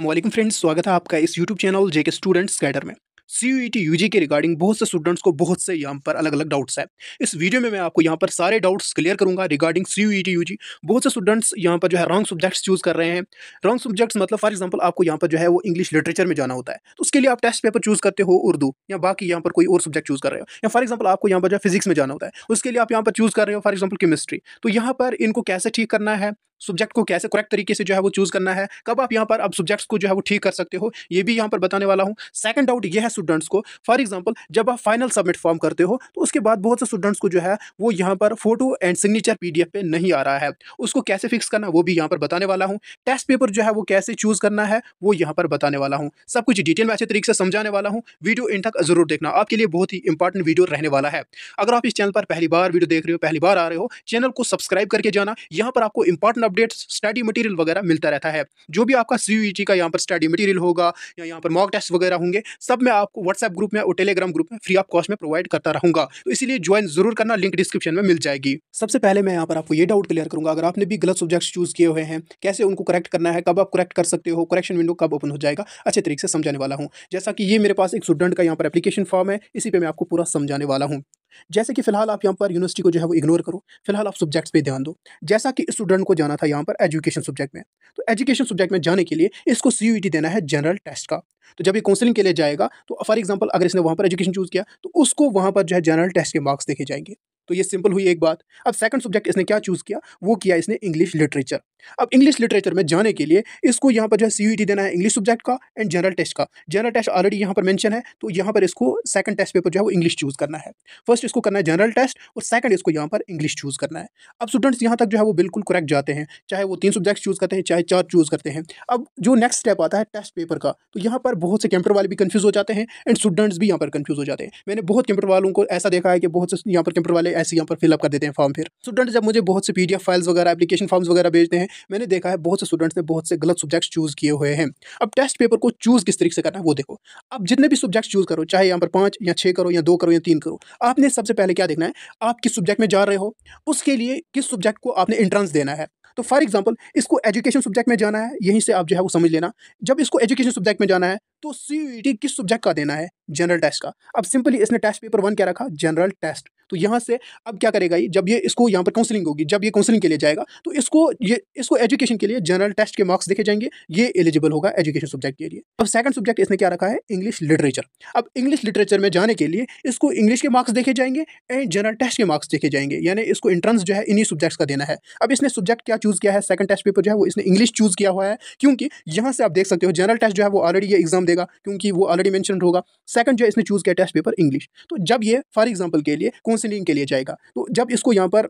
वालेकुम फ्रेंड्स, स्वागत है आपका इस यूट्यूब चैनल जेके स्टूडेंट्स गाइडर में। सीयूईटी यूजी के रिगार्डिंग बहुत से स्टूडेंट्स को बहुत से यहाँ पर अलग अलग डाउट्स है। इस वीडियो में मैं आपको यहाँ पर सारे डाउट्स क्लियर करूंगा रिगार्डिंग सीयूईटी यूजी। बहुत से स्टूडेंट्स यहाँ पर जो है रॉन्ग सब्जेक्ट्स चूज कर रहे हैं। रॉन्ग सब्जेक्ट्स मतलब फॉर एग्जांपल आपको यहाँ पर जो है वो इंग्लिश लिटरेचर में जाना होता है, तो उसके लिए आप टेस्ट पेपर चूज करते हो उर्दू या बाकी यहाँ पर कोई और सब्जेक्ट चूज कर रहे हो, या फॉर एग्जाम्पल आपको यहाँ पर जो है फिजिक्स में जाना होता है, उसके लिए आप यहाँ पर चूज कर रहे हो फॉर एग्जाम्पल केमिस्ट्री। तो यहाँ पर इनको कैसे ठीक करना है, सब्जेक्ट को कैसे करेक्ट तरीके से जो है वो चूज करना है, कब आप यहाँ पर अब सब्जेक्ट्स को जो है वो ठीक कर सकते हो, ये भी यहाँ पर बताने वाला हूँ। सेकंड डाउट ये है स्टूडेंट्स को, फॉर एग्जांपल जब आप फाइनल सबमिट फॉर्म करते हो तो उसके बाद बहुत से स्टूडेंट्स को जो है वो यहाँ पर फोटो एंड सिग्नेचर पीडीएफ पे नहीं आ रहा है, उसको कैसे फिक्स करना वो भी यहाँ पर बताने वाला हूँ। टेस्ट पेपर जो है वो कैसे चूज करना है वो यहाँ पर बताने वाला हूँ। सब कुछ डिटेल में अच्छे तरीके से समझाने वाला हूँ। वीडियो इन तक जरूर देखना, आपके लिए बहुत ही इंपॉर्टेंट वीडियो रहने वाला है। अगर आप इस चैनल पर पहली बार वीडियो देख रहे हो, पहली बार आ रहे हो, चैनल को सब्सक्राइब करके जाना। यहाँ पर आपको इंपॉर्टेंट अपडेट्स, स्टडी मटेरियल वगैरह मिलता रहता है। जो भी आपका सीयूईटी का यहाँ पर स्टडी मटेरियल होगा या यहाँ पर मॉक टेस्ट वगैरह होंगे, सब मैं आपको व्हाट्सएप ग्रुप में और टेलीग्राम ग्रुप में फ्री ऑफ कॉस्ट में प्रोवाइड करता रहूंगा, तो इसीलिए ज्वाइन जरूर करना, लिंक डिस्क्रिप्शन में मिल जाएगी। सबसे पहले मैं यहाँ पर आपको ये डाउट क्लियर करूंगा, अगर आपने भी गलत सब्जेक्ट्स चूज किए हुए हैं, कैसे उनको करेक्ट करना है, कब आप करेक्ट कर सकते हो, करेक्शन विंडो कब ओपन हो जाएगा, अच्छे तरीके से समझाने वाला हूँ। जैसा कि ये मेरे पास एक स्टूडेंट का यहाँ पर एप्लीकेशन फॉर्म है, इसी पे मैं आपको पूरा समझाने वाला हूँ। जैसे कि फिलहाल आप यहाँ पर यूनिवर्सिटी को जो है वो इग्नोर करो, फिलहाल आप सब्जेक्ट्स पे ध्यान दो। जैसा कि स्टूडेंट को जाना था यहाँ पर एजुकेशन सब्जेक्ट में, तो एजुकेशन सब्जेक्ट में जाने के लिए इसको सीयूईटी देना है जनरल टेस्ट का। तो जब ये काउंसलिंग के लिए जाएगा तो फॉर एग्जांपल अगर इसने वहाँ पर एजुकेशन चूज किया तो उसको वहाँ पर जो है जनरल टेस्ट के मार्क्स देखे जाएंगे। तो ये सिंपल हुई एक बात। अब सेकंड सब्जेक्ट इसने क्या चूज किया, वो किया इसने इंग्लिश लिटरेचर। अब इंग्लिश लिटरेचर में जाने के लिए इसको यहाँ पर जो है सीयूईटी देना है इंग्लिश सब्जेक्ट का एंड जनरल टेस्ट का। जनरल टेस्ट ऑलरेडी यहाँ पर मेंशन है, तो यहाँ पर इसको सेकंड टेस्ट पेपर जो है वो इंग्लिश चूज करना है। फर्स्ट इसको करना है जनरल टेस्ट और सेकंड इसको यहाँ पर इंग्लिश चूज करना है। अब स्टूडेंट्स यहाँ तक जो है वो बिल्कुल करेक्ट जाते हैं, चाहे वो 3 सब्जेक्ट चूज करते हैं चाहे 4 चूज करते हैं। अब जो नेक्स्ट स्टेप आता है टेस्ट पेपर का, तो यहाँ पर बहुत से कंप्यूटर वाले भी कंफ्यूज हो जाते हैं एंड स्टूडेंट्स भी यहाँ पर कंफ्यूज हो जाते हैं। मैंने बहुत कंप्यूटर वालों को ऐसा देखा है कि बहुत से यहाँ पर कंप्यूटर वाले ऐसे यहाँ पर फिलअप कर देते हैं फॉर्म। फिर स्टूडेंट्स जब मुझे बहुत से पीडीएफ फाइल्स वगैरह, एप्लीकेशन फॉर्म्स वगैरह भेजते हैं, मैंने देखा है बहुत से स्टूडेंट्स ने बहुत से गलत सब्जेक्ट्स चूज किए हुए हैं। अब टेस्ट पेपर को चूज किस तरीके से करना है वो देखो। अब जितने भी सब्जेक्ट चूज करो, चाहे यहाँ पर 5 या 6 करो या 2 करो या 3 करो, आपने सबसे पहले क्या देखना है, आप किस सब्जेक्ट में जा रहे हो, उसके लिए किस सब्जेक्ट को आपने एंट्रेंस देना है। तो फॉर एग्जांपल इसको एजुकेशन सब्जेक्ट में जाना है, यहीं से आप जो है वो समझ लेना। जब इसको एजुकेशन सब्जेक्ट में जाना है तो सीयूईटी किस सब्जेक्ट का देना है, जनरल टेस्ट का। अब सिंपली इसने टेस्ट पेपर 1 क्या रखा, जनरल टेस्ट। तो यहाँ से अब क्या करेगा ये, जब ये इसको यहाँ पर काउंसलिंग होगी, जब ये काउंसलिंग के लिए जाएगा तो इसको एजुकेशन के लिए जनरल टेस्ट के मार्क्स देखे जाएंगे, ये एलिजिबल होगा एजुकेशन सब्जेक्ट के लिए। अब सेकंड सब्जेक्ट इसने क्या रखा है, इंग्लिश लिटरेचर। अब इंग्लिश लिटरेचर में जाने के लिए इसको इंग्लिश के मार्क्स देखे जाएंगे एंड जनरल टेस्ट के मार्क्स देखे जाएंगे, यानी इसको एंट्रेंस जो है इन्हीं सब्जेक्ट्स का देना है। अब इसने सब्जेक्ट क्या चूज किया है, सेकंड टेस्ट पेपर जो है वो इसने इंग्लिश चूज किया हुआ है, क्योंकि यहाँ से आप देख सकते हो जनरल टेस्ट जो है वो ऑलरेडी ये एग्जाम देगा, क्योंकि वो ऑलरेडी मेंशन होगा। सेकंड जो इसने चूज किया टेस्ट पेपर इंग्लिश। तो जब ये फॉर एग्जांपल के लिए काउंसलिंग के लिए जाएगा, तो जब इसको यहाँ पर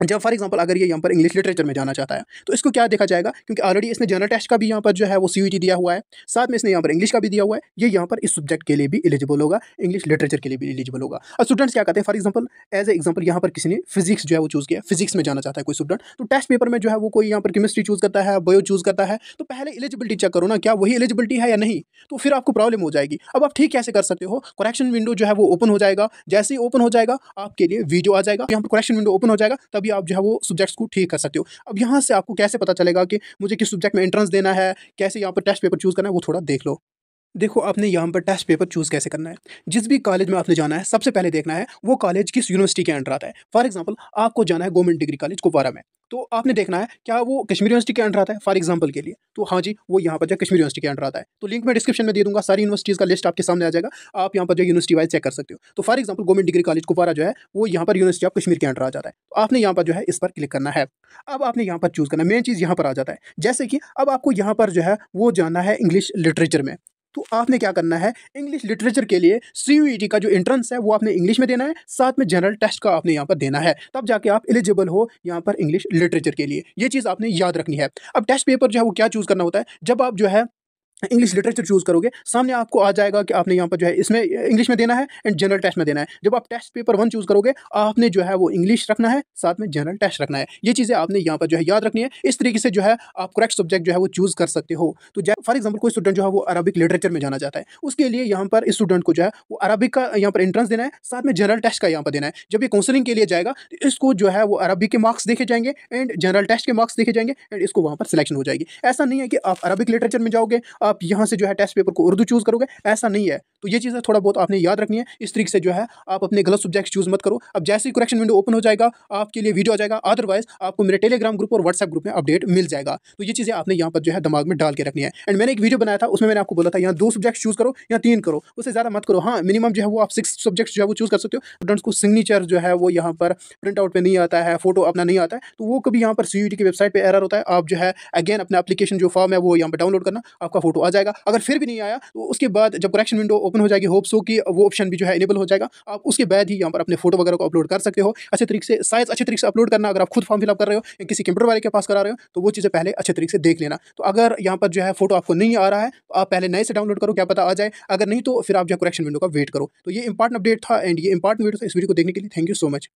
जब फॉर एग्जांपल अगर ये यहाँ पर इंग्लिश लिटरेचर में जाना चाहता है तो इसको क्या देखा जाएगा, क्योंकि ऑलरेडी इसने जनरल टेस्ट का भी यहाँ पर जो है वो सीयूईटी दिया हुआ है, साथ में इसने यहाँ पर इंग्लिश का भी दिया हुआ है, ये यहाँ पर इस सब्जेक्ट के लिए भी एलिजिबल होगा, इंग्लिश लिटरेचर के लिए भी एलिजिबल होगा। और स्टूडेंट्स क्या करते हैं, for example as a example यहाँ पर किसी ने फिजिक्स जो है वो चूज किया, फिजिक्स में जाना चाहता है कोई स्टूडेंट, तो टेस्ट पेपर में जो है वो कोई यहाँ पर केमिस्ट्री चूज करता है, बायो चूज करता है, तो पहले एलिजिबिलिटी चेक करो ना, क्या वही एलिजिबिलिटी है या नहीं, तो फिर आपको प्रॉब्लम हो जाएगी। अब आप ठीक कैसे कर सकते हो, करेक्शन विंडो जो है वो ओपन हो जाएगा, जैसे ही ओपन हो जाएगा आपके लिए वीडियो आ जाएगा, यहाँ पर करेक्शन विंडो ओपन हो जाएगा, तभी आप जो है वो सब्जेक्ट्स को ठीक कर सकते हो। अब यहाँ से आपको कैसे पता चलेगा कि मुझे किस सब्जेक्ट में एंट्रेंस देना है, कैसे यहाँ पर टेस्ट पेपर चूज करना है, वो थोड़ा देख लो। देखो आपने यहाँ पर टेस्ट पेपर चूज कैसे करना है, जिस भी कॉलेज में आपने जाना है सबसे पहले देखना है वो कॉलेज किस यूनिवर्सिटी के अंडर आता है। फॉर एग्जांपल आपको जाना है गवर्नमेंट डिग्री कॉलेज कुपवारा में, तो आपने देखना है क्या वो कश्मीर यूनिवर्सिटी के अंडर आता है फॉर एग्जांपल के लिए, तो हाँ जी वो यहाँ पर जो कश्मीर यूनिवर्सिटी के अंडर आता है। तो लिंक मैं डिस्क्रिप्शन में दे दूंगा, सारी यूनिवर्सिटीज़ का लिस्ट आपके सामने आ जाएगा, आप यहाँ पर जो यूनिवर्सिटी वाइज चेक कर सकते हो। तो for example government degree college Kupwara जो है वो यहाँ पर यूनिवर्सिटी ऑफ कश्मीर के अंडर आ जाता है, तो आपने यहाँ पर जो है इस पर क्लिक करना है। अब आपने यहाँ पर चूज करना, मेन चीज़ यहाँ पर आ जाता है, जैसे कि अब आपको यहाँ पर जो है वो जाना है इंग्लिश लिटरेचर में, तो आपने क्या करना है, इंग्लिश लिटरेचर के लिए सीयूईटी का जो एंट्रेंस है वो आपने इंग्लिश में देना है, साथ में जनरल टेस्ट का आपने यहाँ पर देना है, तब जाके आप एलिजिबल हो यहाँ पर इंग्लिश लिटरेचर के लिए। ये चीज़ आपने याद रखनी है। अब टेस्ट पेपर जो है वो क्या चूज़ करना होता है, जब आप जो है इंग्लिश लिटरेचर चूज करोगे, सामने आपको आ जाएगा कि आपने यहाँ पर जो है इसमें इंग्लिश में देना है एंड जनरल टेस्ट में देना है। जब आप टेस्ट पेपर 1 चूज करोगे, आपने जो है वो इंग्लिश रखना है, साथ में जनरल टेस्ट रखना है। ये चीज़ें आपने यहाँ पर जो है याद रखनी है। इस तरीके से जो है आप करेक्ट सब्जेक्ट जो है वो चूज कर सकते हो। तो फॉर एग्जाम्पल कोई स्टूडेंट जो है वो अरबिक लिटरेचर में जाना चाहता है, उसके लिए यहाँ पर इस स्टूडेंट को जो है वो अरबिक का यहाँ पर एंट्रेंस देना है, साथ में जनरल टेस्ट का यहाँ पर देना है। जब ये काउंसलिंग के लिए जाएगा तो इसको जो है वो अरबिक के मार्क्स देखे जाएंगे एंड जनरल टेस्ट के मार्क्स देखे जाएंगे एंड इसको वहाँ पर सिलेक्शन हो जाएगी। ऐसा नहीं है कि आप अरबिक लिटरेचर में जाओगे, आप यहाँ से जो है टेस्ट पेपर को उर्दू चूज़ करोगे, ऐसा नहीं है। तो ये चीज़ें थोड़ा बहुत आपने याद रखनी है। इस तरीके से जो है आप अपने गलत सब्जेक्ट चूज़ मत करो। अब जैसे ही करेक्शन विंडो ओपन हो जाएगा, आपके लिए वीडियो आ जाएगा, अदरवाइज़ आपको मेरे टेलीग्राम ग्रुप और व्हाट्सएप ग्रुप में अपडेट मिल जाएगा। तो ये चीज़ें आपने यहाँ पर जो है दिमाग में डाल के रखनी है। एंड मैंने एक वीडियो बनाया था, उसमें मैंने आपको बोला था यहाँ 2 सब्जेक्ट चूज़ करो या 3 करो, उससे ज़्यादा मत करो। हाँ, मिनिमम जो है वो आप 6 सब्जेक्ट्स जो है वो चूज़ कर सकते हो। स्टूडेंट्स को सिग्नेचर जो है वो यहाँ पर प्रिंट आउट पे नहीं आता है, फोटो अपना नहीं आता है, तो वो कभी यहाँ पर सीयूईटी की वेबसाइट पे एरर होता है। आप जो है अगेन अपना एप्लीकेशन जो फॉर्म है वो यहाँ पर डाउनलोड करना, आपका फोटो आ जाएगा। अगर फिर भी नहीं आया तो उसके बाद जब करेक्शन विंडो ओपन हो जाएगी, होप सो कि वो ऑप्शन भी जो है इनेबल हो जाएगा, आप उसके बाद ही यहाँ पर अपने फोटो वगैरह को अपलोड कर सकते हो। अच्छे तरीके से साइज अच्छे तरीके से अपलोड करना। अगर आप खुद फॉर्म फिलअप कर रहे हो या किसी कंप्यूटर वाले के पास करा रहे हो, तो वो चीज़ें पहले अच्छे तरीके से देख लेना। तो अगर यहाँ पर जो है फोटो आपको नहीं आ रहा है, तो आप पहले नए से डाउनलोड करो, क्या पता आ जाए। अगर नहीं तो फिर आप जो करेक्शन विंडो का वेट करो। तो ये इंपॉर्टेंट अपडेट था एंड ये इंपॉर्टेंट वीडियो था। इस वीडियो को देखने के लिए थैंक यू सो मच।